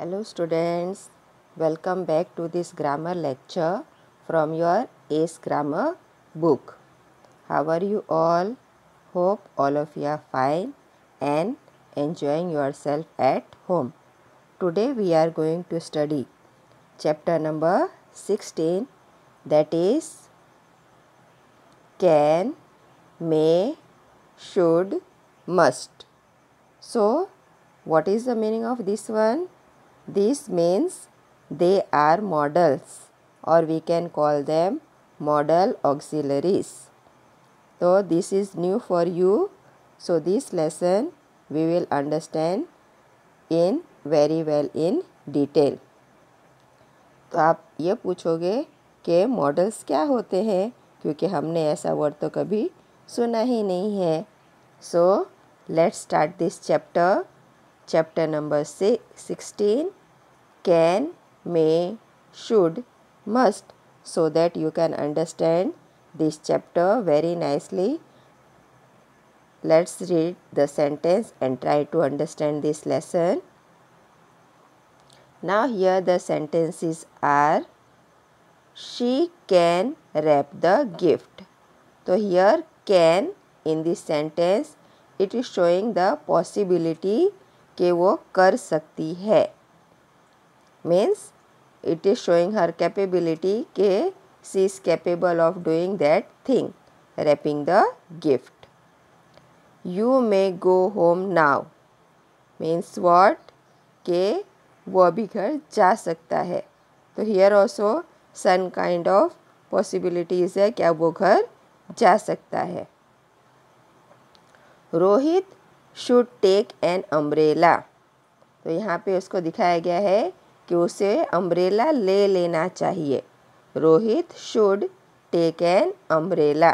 Hello students, welcome back to this grammar lecture from your ACE Grammar book. How are you all? Hope all of you are fine and enjoying yourself at home. Today we are going to study chapter number 16, that is can, may, should, must. So what is the meaning of this one? This means they are modals, or we can call them modal auxiliaries. So this is new for you. So this lesson we will understand in very well in detail. तो आप ये पूछोगे कि models क्या होते हैं, क्योंकि हमने ऐसा वर्ड तो कभी सुना ही नहीं है. So let's start this chapter number 16, can, may, should, must, so that you can understand this chapter very nicely. Let's read the sentence and try to understand this lesson. Now here the sentences are, she can wrap the gift. So here can in this sentence it is showing the possibility कि वो कर सकती है. Means it is showing her capability कि she is capable of doing that thing, wrapping the gift. You may go home now means what? कि वो अभी घर जा सकता है. तो here also some kind of possibilities है क्या वो घर जा सकता है. Rohit should take an umbrella. तो यहाँ पे उसको दिखाया गया है कि उसे अम्ब्रेला ले लेना चाहिए. Rohit should take an umbrella.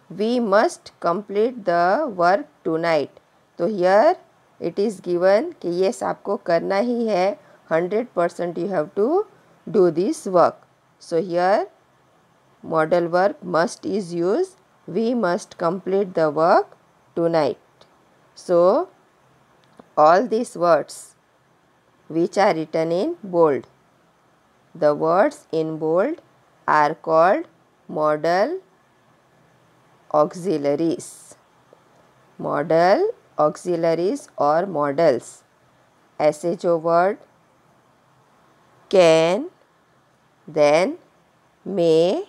We must complete the work tonight. तो हियर इट इज़ गिवन कि यस आपको करना ही है, 100% you have to do this work. So here model work must is use. We must complete the work tonight. So all these words which are written in bold, the words in bold are called modal auxiliaries. Modal auxiliaries or modals. ऐसे जो word can, then, may,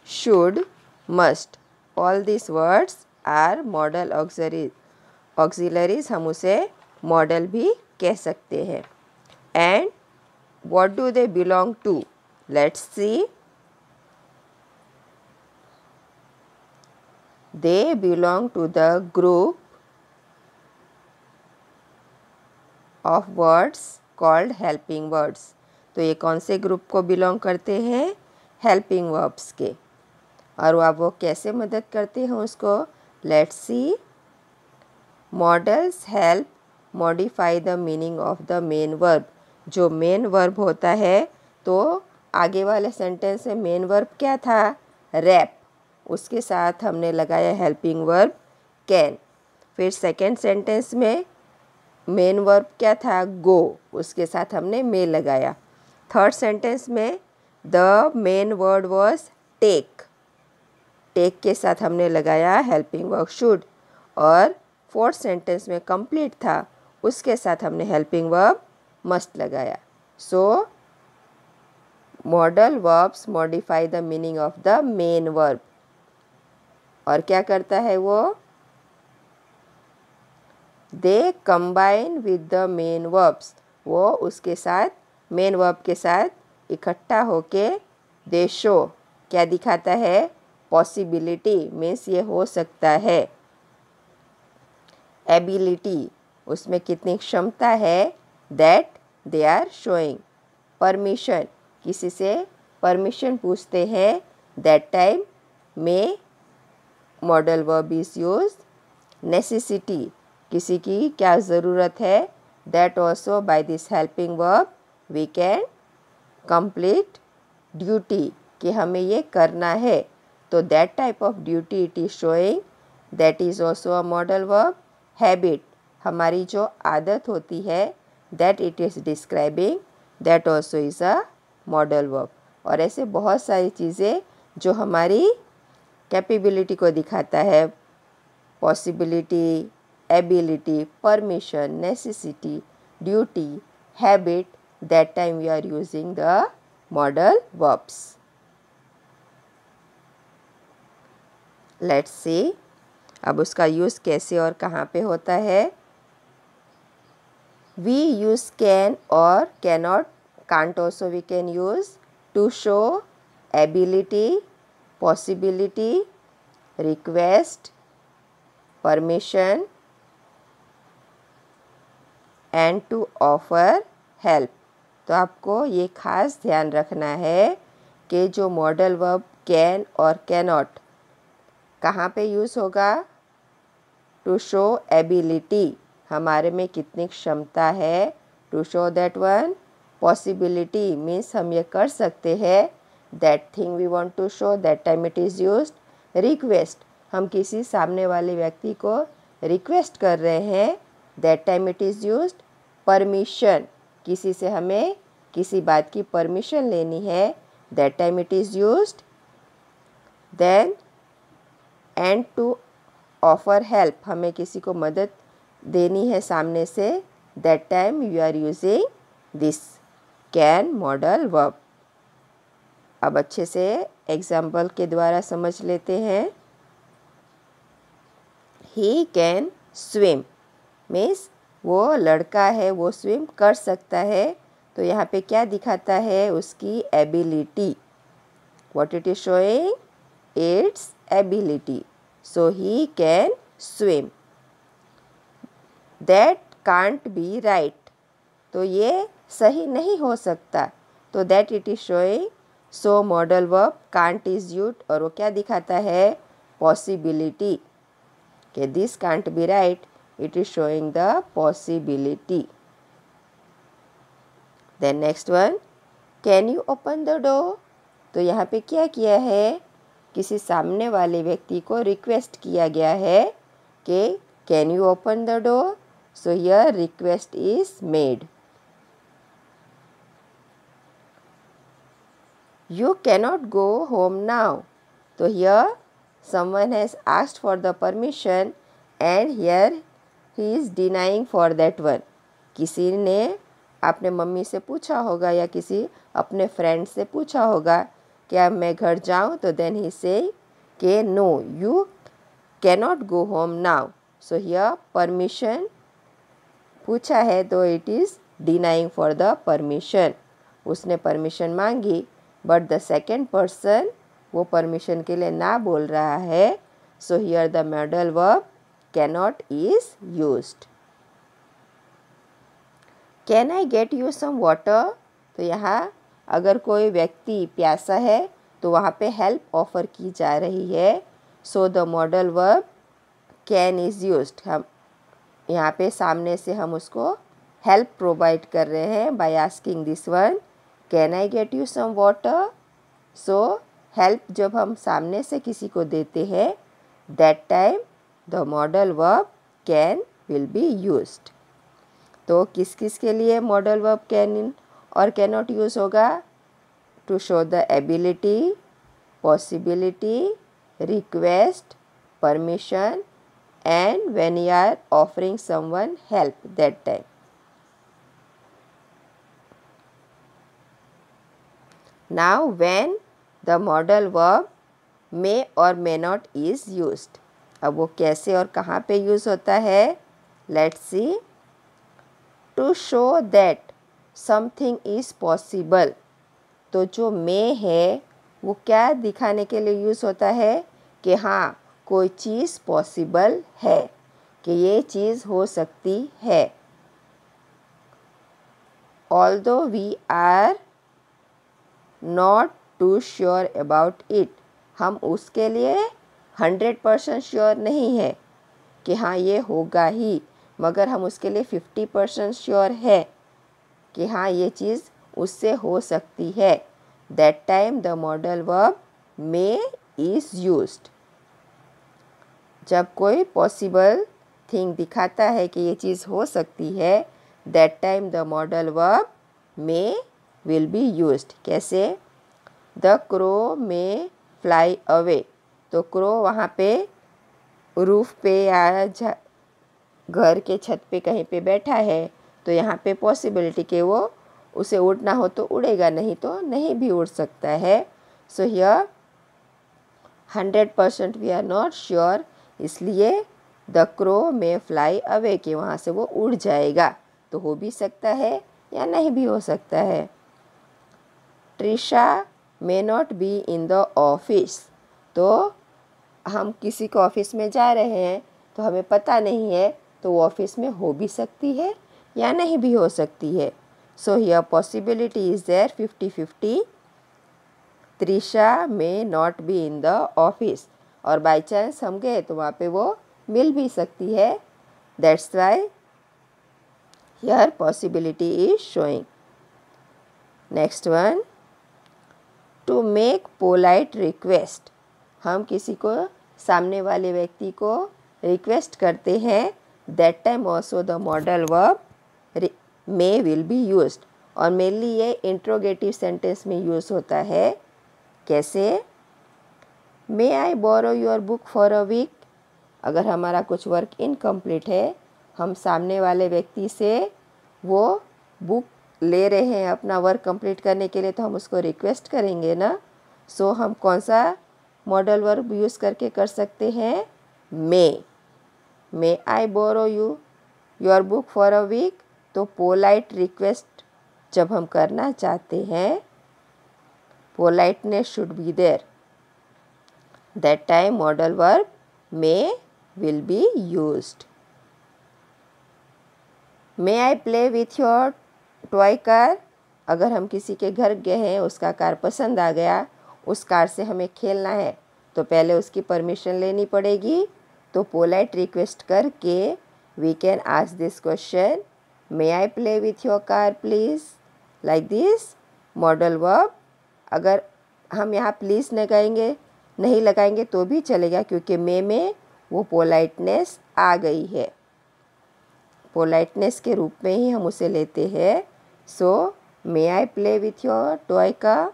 should, must, all these words are modal auxiliaries. हम उसे model भी कह सकते हैं. And what do they belong to? Let's see. They belong to the group of words called helping words. तो ये कौन से ग्रुप को बिलोंग करते हैं? हेल्पिंग वर्ब्स के. और वो कैसे मदद करते हैं उसको? Let's see. Models help modify the meaning of the main verb. जो मेन वर्ब होता है, तो आगे वाले सेंटेंस में मेन वर्ब क्या था? रैप. उसके साथ हमने लगाया हेल्पिंग वर्ब कैन. फिर सेकंड सेंटेंस में मेन वर्ब क्या था? गो. उसके साथ हमने मे लगाया. थर्ड सेंटेंस में the main word was take. Take के साथ हमने लगाया हेल्पिंग वर्ब शुड. और फोर्थ सेंटेंस में कंप्लीट था, उसके साथ हमने हेल्पिंग वर्ब मस्ट लगाया. So modal verbs modify the meaning of the main verb. और क्या करता है वो? They combine with the main verbs. वो उसके साथ मेन वर्ब के साथ इकट्ठा होके दे शो क्या दिखाता है? पॉसिबिलिटी मीन्स ये हो सकता है. एबिलिटी उसमें कितनी क्षमता है, that they are showing. Permission किसी से परमिशन पूछते हैं, दैट टाइम में model verb is use. Necessity किसी की क्या ज़रूरत है, that also by this helping verb we can complete. Duty कि हमें ये करना है, तो that type of duty it is showing, that is also a model verb. Habit हमारी जो आदत होती है, that it is describing, that also is a modal verb. और ऐसे बहुत सारी चीज़ें जो हमारी कैपेबिलिटी को दिखाता है, possibility, ability, permission, necessity, duty, habit, that time we are using the modal verbs. Let's see अब उसका यूज़ कैसे और कहाँ पे होता है. We use can or cannot, can't also we can use to show ability, possibility, request, permission and to offer help. तो आपको ये खास ध्यान रखना है कि जो मॉडल वर्ब कैन और कैनॉट कहाँ पे यूज़ होगा. टू शो एबिलिटी, हमारे में कितनी क्षमता है. To show that one. Possibility means हम ये कर सकते हैं. That thing we want to show, that time it is used. Request, हम किसी सामने वाले व्यक्ति को रिक्वेस्ट कर रहे हैं. That time it is used. Permission, किसी से हमें किसी बात की परमिशन लेनी है. That time it is used. Then and to offer help, हमें किसी को मदद देनी है सामने से. That time you are using this can model verb. अब अच्छे से एग्जाम्पल के द्वारा समझ लेते हैं. ही कैन स्विम मीन्स वो लड़का है, वो स्विम कर सकता है. तो यहाँ पे क्या दिखाता है, उसकी ability. What it is showing, its ability. So he can swim. That can't be right, तो ये सही नहीं हो सकता. तो that it is showing. So modal verb can't is used और वो क्या दिखाता है, पॉसिबिलिटी. कि this can't be right, it is showing the possibility. Then next one, can you open the door. तो यहाँ पे क्या किया है, किसी सामने वाले व्यक्ति को रिक्वेस्ट किया गया है कि can you open the door. So here request is made. You cannot go home now. तो here someone has asked for the permission and here he is denying for that one. किसी ने अपने mummy से पूछा होगा या किसी अपने फ्रेंड से पूछा होगा क्या मैं घर जाऊं. तो देन ही से कि no you cannot go home now. So here permission पूछा है तो it is denying for the permission. उसने परमिशन मांगी बट द सेकेंड पर्सन वो परमिशन के लिए ना बोल रहा है. So here the model verb cannot is used. Can I get you some water. तो यहाँ अगर कोई व्यक्ति प्यासा है तो वहाँ पे हेल्प ऑफर की जा रही है. So the modal verb can is used. हम यहाँ पे सामने से हम उसको हेल्प प्रोवाइड कर रहे हैं by asking this one, can I get you some water. So help जब हम सामने से किसी को देते हैं, that time the modal verb can will be used. तो किस किस के लिए modal verb can और cannot use होगा. to show the ability, possibility, request, permission and when you are offering someone help, that time. Now when the modal verb may or may not is used. अब वो कैसे और कहाँ पे use होता है. Let's see. To show that something is possible. तो जो मे है वो क्या दिखाने के लिए यूज़ होता है कि हाँ कोई चीज़ पॉसिबल है, कि ये चीज़ हो सकती है. Although we are not too sure about it. हम उसके लिए 100% श्योर नहीं है कि हाँ ये होगा ही, मगर हम उसके लिए 50% श्योर है कि हाँ ये चीज़ उससे हो सकती है. That time the model verb may is used. जब कोई पॉसिबल थिंग दिखाता है कि ये चीज़ हो सकती है, that time the modal verb may will be used. कैसे? The crow may fly away. तो crow वहाँ पे रूफ पे या घर के छत पे कहीं पे बैठा है, तो यहाँ पे पॉसिबिलिटी कि वो उसे उड़ना हो तो उड़ेगा, नहीं तो नहीं भी उड़ सकता है. So here 100% we are not sure, इसलिए the crow may fly away कि वहाँ से वो उड़ जाएगा. तो हो भी सकता है या नहीं भी हो सकता है. ट्रिशा मे not be in the office. तो हम किसी को ऑफिस में जा रहे हैं तो हमें पता नहीं है, तो वो ऑफिस में हो भी सकती है या नहीं भी हो सकती है. So here possibility is there 50-50. Trisha may not be in the office. और बाई चांस हम गए तो वहाँ पे वो मिल भी सकती है. That's why here possibility is showing. Next one, to make polite request. हम किसी को, सामने वाले व्यक्ति को रिक्वेस्ट करते हैं. That time also the model verb may will be used. और मेनली ये इंट्रोगेटिव सेंटेंस में यूज़ होता है. कैसे? May I borrow your book for a week. अगर हमारा कुछ वर्क इनकम्प्लीट है, हम सामने वाले व्यक्ति से वो बुक ले रहे हैं अपना वर्क कंप्लीट करने के लिए, तो हम उसको रिक्वेस्ट करेंगे ना. सो हम कौन सा मॉडल वर्ब यूज़ करके कर सकते हैं? May I borrow your book for a week. तो पोलाइट रिक्वेस्ट जब हम करना चाहते हैं, politeness should be there. That time modal verb may will be used. May I play with your toy car. अगर हम किसी के घर गए हैं, उसका कार पसंद आ गया, उस कार से हमें खेलना है, तो पहले उसकी परमिशन लेनी पड़ेगी. तो पोलाइट रिक्वेस्ट करके we can ask this question, may I play with your car please, like this. Model verb अगर हम यहाँ प्लीज़ नहीं लगाएंगे तो भी चलेगा, क्योंकि मे में वो पोलाइटनेस आ गई है. पोलाइटनेस के रूप में ही हम उसे लेते हैं. So may I play with your toy car.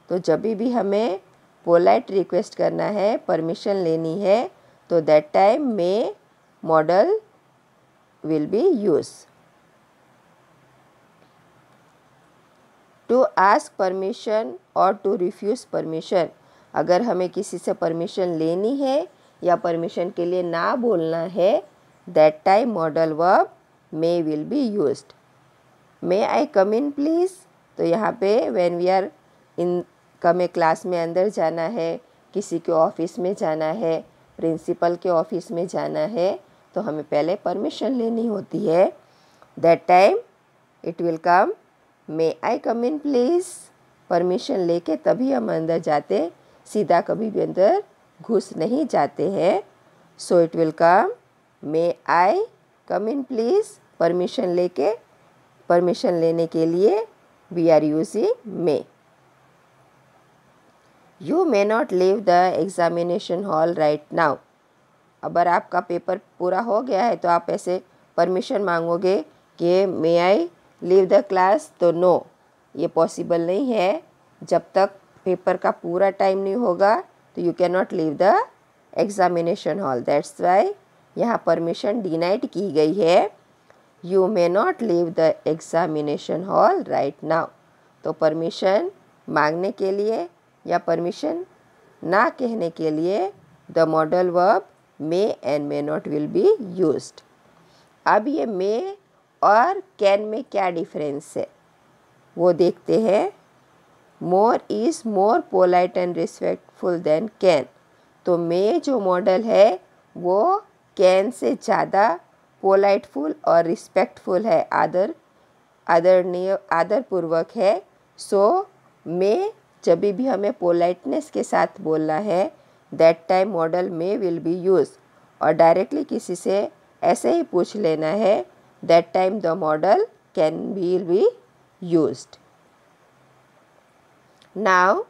तो जब भी हमें पोलाइट रिक्वेस्ट करना है, परमिशन लेनी है, तो that time may model will be use. To ask permission और टू रिफ्यूज़ परमिशन. अगर हमें किसी से परमिशन लेनी है या परमिशन के लिए ना बोलना है, that time modal verb may will be used. May I come in please. तो यहाँ पे व्हेन वी आर इन, हमें क्लास में अंदर जाना है, किसी के ऑफिस में जाना है, प्रिंसिपल के ऑफिस में जाना है, तो हमें पहले परमिशन लेनी होती है. That time it will come may I come in please. Permission लेके तभी हम अंदर जाते, सीधा कभी भी अंदर घुस नहीं जाते हैं. So it will come may I come in please. Permission लेने के लिए we are using may. You may not leave the examination hall right now. अगर आपका पेपर पूरा हो गया है तो आप ऐसे परमिशन मांगोगे कि मे आई लीव द क्लास, तो नो, ये पॉसिबल नहीं है. जब तक पेपर का पूरा टाइम नहीं होगा तो you can not leave the examination hall. That's why यहाँ परमिशन डिनाइड की गई है. You may not leave the examination hall right now. तो परमिशन मांगने के लिए या परमिशन ना कहने के लिए the model verb may and may not will be used. अब ये मे और कैन में क्या डिफरेंस है वो देखते हैं. More is more polite and respectful than can. तो मे जो मॉडल है वो कैन से ज़्यादा पोलाइटफुल और रिस्पेक्टफुल है, आदरपूर्वक है. सो मे जब भी हमें पोलाइटनेस के साथ बोलना है, that time model may will be use. और डायरेक्टली किसी से ऐसे ही पूछ लेना है, that time the model can will be used. Now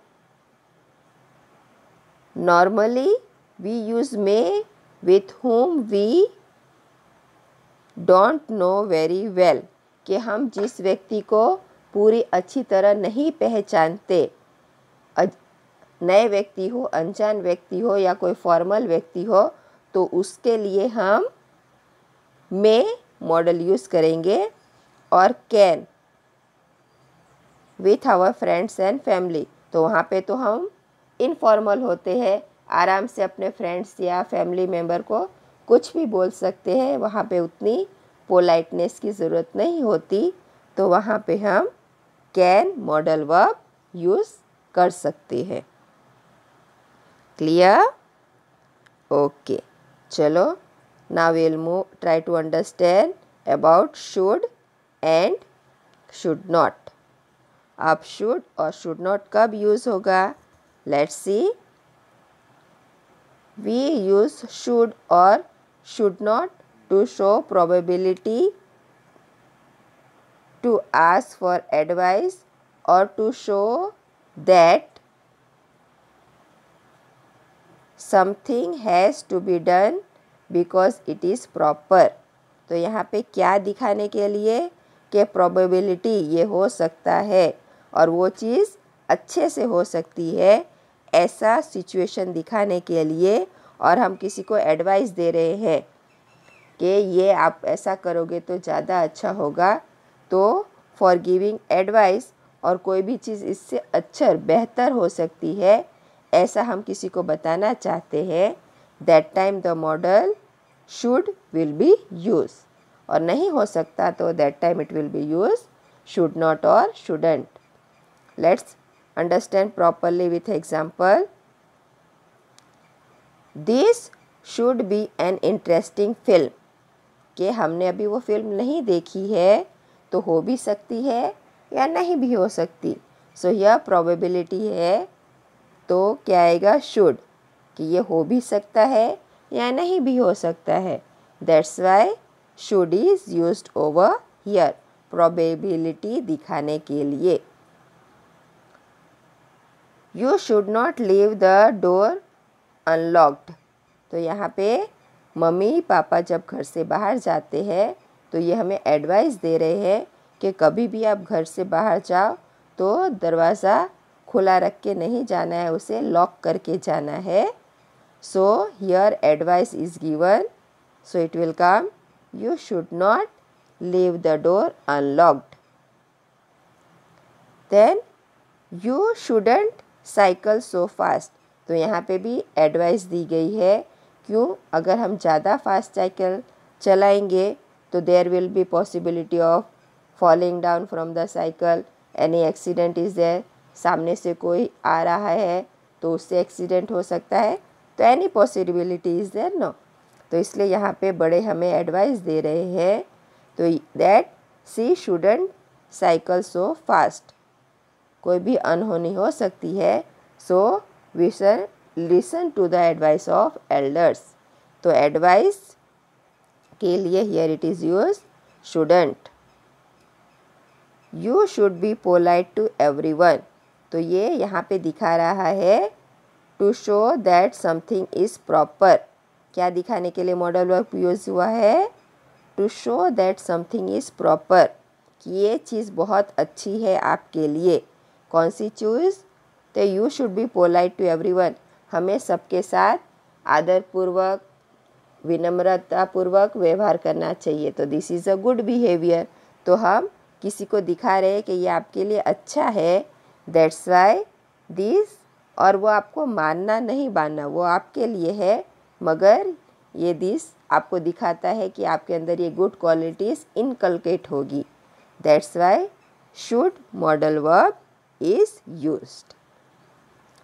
normally we use may with whom we don't know very well, कि हम जिस व्यक्ति को पूरी अच्छी तरह नहीं पहचानते, नए व्यक्ति हो, अनजान व्यक्ति हो या कोई फॉर्मल व्यक्ति हो, तो उसके लिए हम मे मॉडल यूज़ करेंगे, और can with our friends and family, तो वहाँ पे तो हम इनफॉर्मल होते हैं, आराम से अपने फ्रेंड्स या फैमिली मेम्बर को कुछ भी बोल सकते हैं, वहाँ पे उतनी पोलाइटनेस की ज़रूरत नहीं होती, तो वहाँ पे हम कैन मॉडल वर्ब यूज़ कर सकते हैं। क्लियर? ओके, चलो now we'll try to understand about should and should not. अब should और should not कब यूज़ होगा? Let's see. We use should or should not to show probability, to ask for advice, or to show that something has to be done because it is proper. तो यहाँ पे क्या दिखाने के लिए कि probability ये हो सकता है और वो चीज़ अच्छे से हो सकती है, ऐसा सिचुएशन दिखाने के लिए, और हम किसी को एडवाइस दे रहे हैं कि ये आप ऐसा करोगे तो ज़्यादा अच्छा होगा, तो फॉर गिविंग एडवाइस, और कोई भी चीज़ इससे अच्छा बेहतर हो सकती है, ऐसा हम किसी को बताना चाहते हैं, that time the modal should will be use, और नहीं हो सकता तो that time it will be use should not और shouldn't. Let's understand properly with example. This should be an interesting film, कि हमने अभी वो फिल्म नहीं देखी है, तो हो भी सकती है या नहीं भी हो सकती. सो यह प्रोबेबिलिटी है, तो क्या आएगा? शुड, कि ये हो भी सकता है या नहीं भी हो सकता है. That's why should is used over here, probability दिखाने के लिए. You should not leave the door unlocked, तो यहाँ पे मम्मी पापा जब घर से बाहर जाते हैं तो ये हमें एडवाइस दे रहे हैं कि कभी भी आप घर से बाहर जाओ तो दरवाज़ा खुला रख के नहीं जाना है, उसे लॉक करके जाना है. So here advice is given, so it will come you should not leave the door unlocked. Then you shouldn't cycle so fast, तो यहाँ पे भी एडवाइस दी गई है. क्यों? अगर हम ज़्यादा फास्ट साइकिल चलाएंगे तो there will be possibility of falling down from the cycle, any accident is there, सामने से कोई आ रहा है तो उससे एक्सीडेंट हो सकता है, तो any possibility is there no. तो इसलिए यहाँ पे बड़े हमें एडवाइस दे रहे हैं, तो that see shouldn't cycle so fast, कोई भी अनहोनी हो सकती है, so we should listen to the advice of elders. तो एडवाइस के लिए here it is use shouldn't. You should be polite to everyone, तो ये यहाँ पे दिखा रहा है to show that something is proper. क्या दिखाने के लिए मॉडल वर्ब यूज हुआ है? To show that something is proper, कि ये चीज़ बहुत अच्छी है आपके लिए. कौन सी चीज़? तो you should be polite to everyone, हमें सबके साथ आदरपूर्वक, विनम्रतापूर्वक व्यवहार करना चाहिए. तो this is a good behaviour, तो हम किसी को दिखा रहे हैं कि ये आपके लिए अच्छा है. दैट्स वाई दिस, और वो आपको मानना नहीं मानना वो आपके लिए है, मगर ये दिस आपको दिखाता है कि आपके अंदर ये गुड क्वालिटीज़ इनकलकेट होगी. That's why should modal verb is used.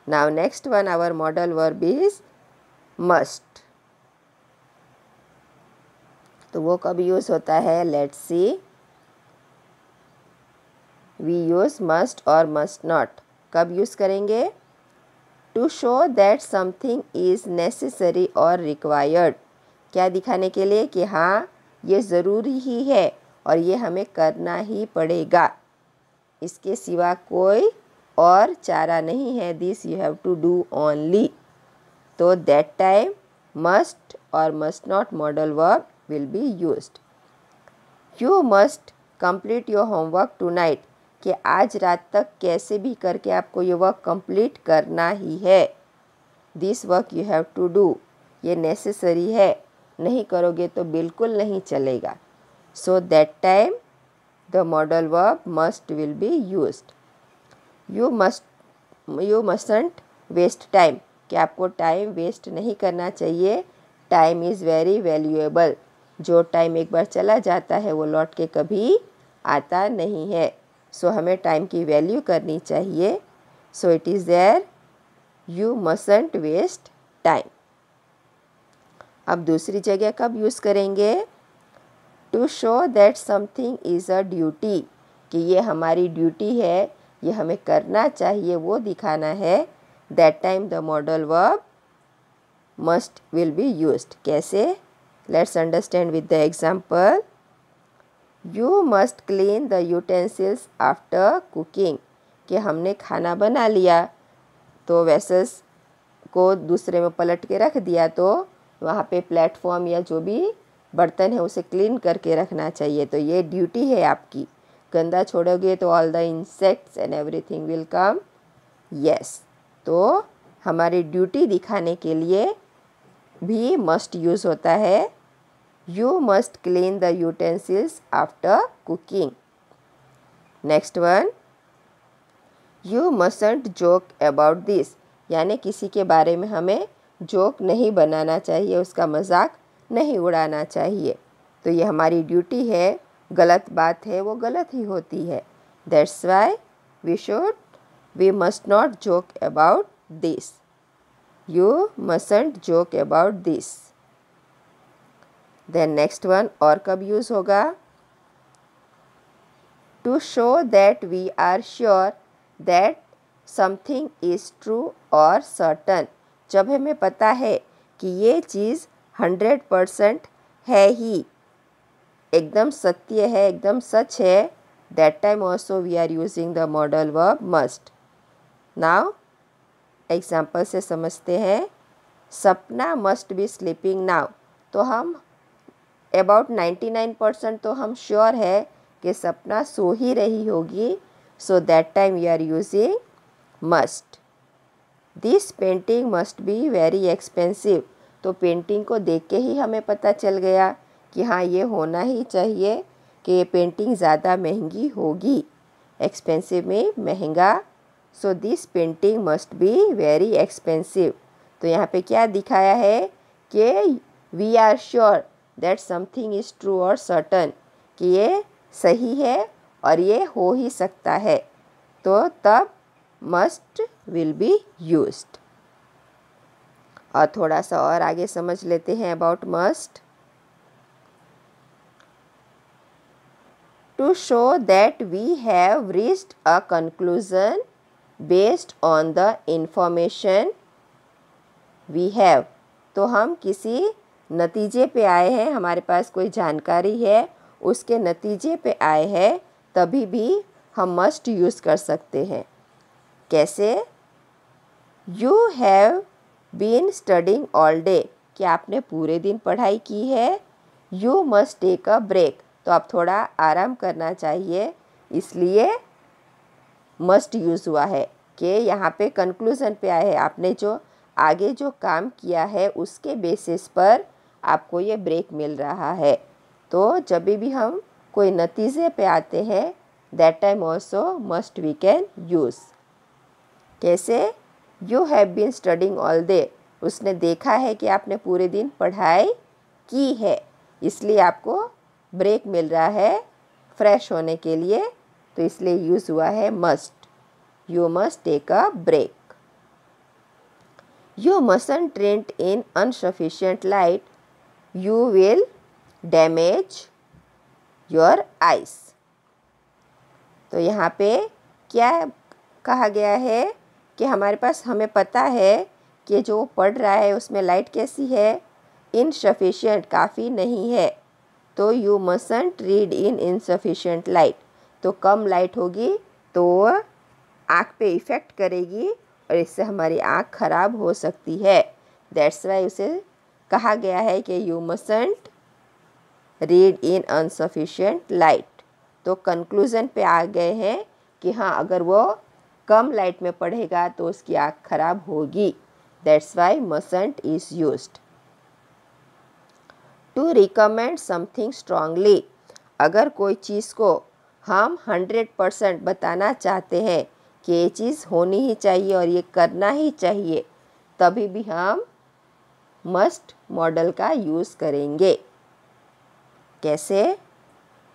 Now next one, our modal verb is must. तो वो कब यूज़ होता है? Let's see. We use must or must not. कब यूज़ करेंगे? To show that something is necessary or required. क्या दिखाने के लिए? कि हाँ ये ज़रूरी ही है और ये हमें करना ही पड़ेगा, इसके सिवा कोई और चारा नहीं है. This you have to do only. तो दैट टाइम मस्ट और must not model verb will be used. You must complete your homework tonight, कि आज रात तक कैसे भी करके आपको ये वर्क कंप्लीट करना ही है। This work you have to do, ये नेसेसरी है, नहीं करोगे तो बिल्कुल नहीं चलेगा। So that time the model verb must will be used. You mustn't waste time, कि आपको टाइम वेस्ट नहीं करना चाहिए। टाइम इज़ वेरी वैल्यूएबल, जो टाइम एक बार चला जाता है वो लौट के कभी आता नहीं है। सो हमें टाइम की वैल्यू करनी चाहिए। So it is there, you mustn't waste time. अब दूसरी जगह कब यूज़ करेंगे? To show that something is a duty, कि ये हमारी ड्यूटी है, ये हमें करना चाहिए, वो दिखाना है। That time the model verb must will be used. कैसे? Let's understand with the example. You must clean the utensils after cooking, कि हमने खाना बना लिया तो वेसल्स को दूसरे में पलट के रख दिया, तो वहाँ पे प्लेटफॉर्म या जो भी बर्तन है उसे क्लीन करके रखना चाहिए। तो ये ड्यूटी है आपकी। गंदा छोड़ोगे तो all the insects and everything will come. Yes, तो हमारी ड्यूटी दिखाने के लिए भी मस्ट यूज़ होता है। You must clean the utensils after cooking. Next one, you mustn't joke about this, यानी किसी के बारे में हमें जोक नहीं बनाना चाहिए, उसका मजाक नहीं उड़ाना चाहिए। तो ये हमारी ड्यूटी है, गलत बात है वो गलत ही होती है। That's why we must not joke about this. You mustn't joke about this. Then next one, और कब यूज़ होगा? To show that we are sure that something is true और सर्टन, जब हमें पता है कि ये चीज़ 100% है ही, एकदम सत्य है, एकदम सच है। That time also we are using the model verb must. Now example से समझते हैं। सपना मस्ट बी स्लीपिंग नाउ, तो हम अबाउट 99% तो हम श्योर है कि सपना सो ही रही होगी। So that time we are using must. This painting must be very expensive, तो पेंटिंग को देख के ही हमें पता चल गया कि हाँ ये होना ही चाहिए कि ये पेंटिंग ज़्यादा महंगी होगी। एक्सपेंसिव में महंगा। So this painting must be very expensive. तो यहाँ पे क्या दिखाया है कि we are sure that something is true और सर्टन, कि ये सही है और ये हो ही सकता है, तो तब मस्ट विल बी यूज्ड। और थोड़ा सा और आगे समझ लेते हैं about must. To show that we have reached a conclusion based on the information we have, तो हम किसी नतीजे पे आए हैं, हमारे पास कोई जानकारी है, उसके नतीजे पे आए हैं, तभी भी हम मस्ट यूज़ कर सकते हैं। कैसे? You have been studying all day, कि आपने पूरे दिन पढ़ाई की है। You must take a break, तो आप थोड़ा आराम करना चाहिए, इसलिए मस्ट यूज़ हुआ है। कि यहाँ पे कंक्लूज़न पे आए हैं, आपने जो आगे जो काम किया है उसके बेसिस पर आपको ये ब्रेक मिल रहा है। तो जब भी हम कोई नतीजे पे आते हैं, that time also must we can use. कैसे? You have been studying all day, उसने देखा है कि आपने पूरे दिन पढ़ाई की है, इसलिए आपको ब्रेक मिल रहा है फ्रेश होने के लिए, तो इसलिए यूज़ हुआ है must. You must take a break. You mustn't drink in insufficient light, you will damage your eyes. तो यहाँ पे क्या कहा गया है कि हमारे पास हमें पता है कि जो पढ़ रहा है उसमें लाइट कैसी है, इनसफिशिएंट, काफ़ी नहीं है। तो you mustn't read in insufficient light, तो कम लाइट होगी तो आँख पे इफ़ेक्ट करेगी और इससे हमारी आँख खराब हो सकती है। दैट्स वाई उसे कहा गया है कि you mustn't read in insufficient light. तो कंक्लूज़न पे आ गए हैं कि हाँ, अगर वो कम लाइट में पढ़ेगा तो उसकी आँख खराब होगी। That's why mustn't is used. To recommend something strongly, अगर कोई चीज़ को हम 100% बताना चाहते हैं कि ये चीज़ होनी ही चाहिए और ये करना ही चाहिए, तभी भी हम मस्ट मॉडल का यूज़ करेंगे। कैसे?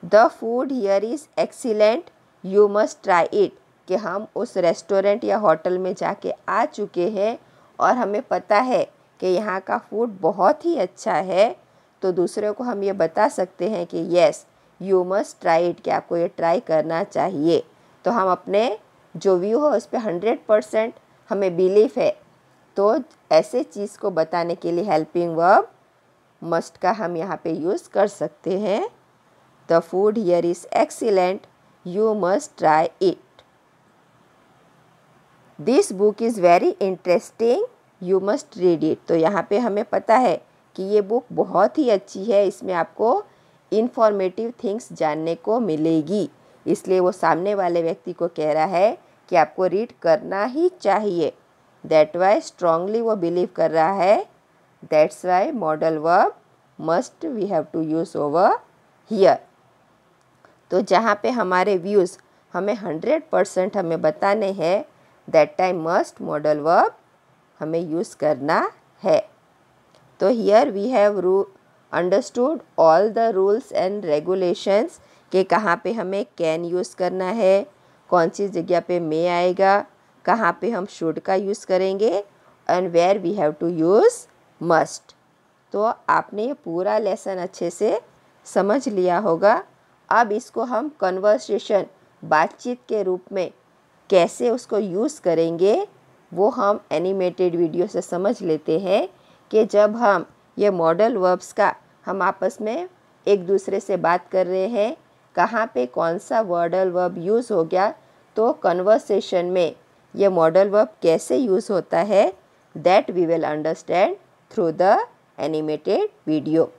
The food here is excellent, you must try it. कि हम उस रेस्टोरेंट या होटल में जाके आ चुके हैं और हमें पता है कि यहाँ का फूड बहुत ही अच्छा है, तो दूसरे को हम ये बता सकते हैं कि yes you must try it, कि आपको ये ट्राई करना चाहिए। तो हम अपने जो व्यू हो उस पर 100% हमें बिलीफ है, तो ऐसे चीज़ को बताने के लिए हेल्पिंग वर्ब मस्ट का हम यहाँ पे यूज़ कर सकते हैं। The food here is excellent, you must try it. This book is very interesting, you must read it. तो यहाँ पे हमें पता है कि ये बुक बहुत ही अच्छी है, इसमें आपको इन्फॉर्मेटिव थिंग्स जानने को मिलेगी, इसलिए वो सामने वाले व्यक्ति को कह रहा है कि आपको रीड करना ही चाहिए। दैट वाई स्ट्रांगली वो बिलीव कर रहा है। That's why model verb must we have to use over here. तो जहाँ पे हमारे व्यूज़ हमें 100% हमें बताने हैं, that time must model verb हमें यूज़ करना है। तो here we have understood all the rules and regulations कि कहाँ पे हमें कैन यूज़ करना है, कौन सी जगह पे मे आएगा, कहाँ पे हम शुड का यूज़ करेंगे, and where we have to use must. तो आपने ये पूरा लेसन अच्छे से समझ लिया होगा। अब इसको हम कन्वर्सेशन, बातचीत के रूप में कैसे उसको यूज़ करेंगे वो हम एनिमेटेड वीडियो से समझ लेते हैं कि जब हम ये मॉडल वर्ब्स का हम आपस में एक दूसरे से बात कर रहे हैं, कहाँ पे कौन सा मॉडल वर्ब यूज़ हो गया, तो कन्वर्सेशन में ये मॉडल वर्ब कैसे यूज़ होता है, that we will understand through the animated video.